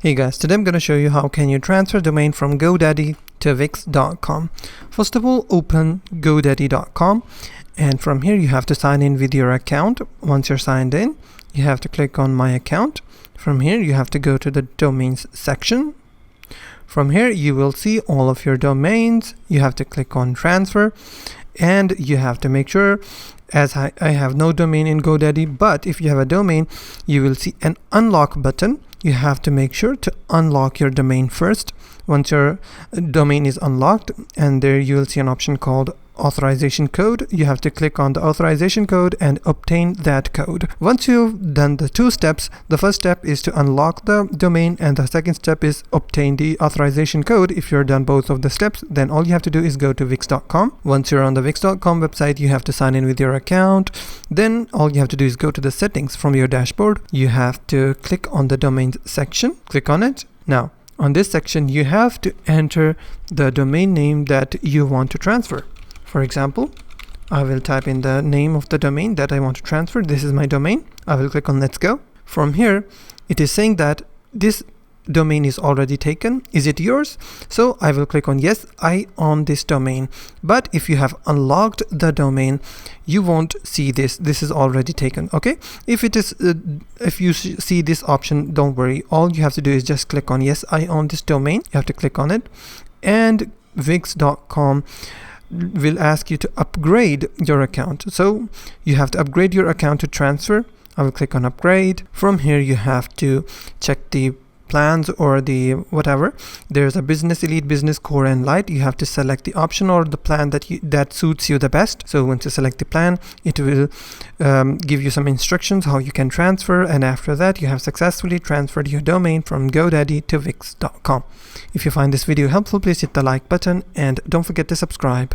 Hey guys, today I'm going to show you how can you transfer domain from GoDaddy to Wix.com. First of all, open GoDaddy.com, and from here you have to sign in with your account. Once you're signed in, you have to click on My Account. From here you have to go to the Domains section. From here you will see all of your domains. You have to click on Transfer, and you have to make sure, as I have no domain in GoDaddy, but if you have a domain, you will see an unlock button. You have to make sure to unlock your domain first. Once your domain is unlocked, and there you will see an option called authorization code. You have to click on the authorization code and obtain that code. Once you've done the two steps, the first step is to unlock the domain, and the second step is obtain the authorization code. If you're done both of the steps, then all you have to do is go to Wix.com. Once you're on the Wix.com website, you have to sign in with your account. Then all you have to do is go to the settings from your dashboard. You have to click on the domains section. Click on it. Now, on this section, you have to enter the domain name that you want to transfer. For example, I will type in the name of the domain that I want to transfer. This is my domain. I will click on Let's Go. From here, it is saying that this domain is already taken. Is it yours? So I will click on Yes, I own this domain. But if you have unlocked the domain, you won't see this. This is already taken. Okay. If it is, if you see this option, don't worry. All you have to do is just click on Yes, I own this domain. You have to click on it, and Wix.com will ask you to upgrade your account. So you have to upgrade your account to transfer. I will click on upgrade. From here you have to check the plans or the whatever. There's a business, elite, business, core, and light. You have to select the option or the plan that suits you the best. So once you select the plan, it will give you some instructions how you can transfer, and after that you have successfully transferred your domain from GoDaddy to Wix.com. If you find this video helpful, please hit the like button and don't forget to subscribe.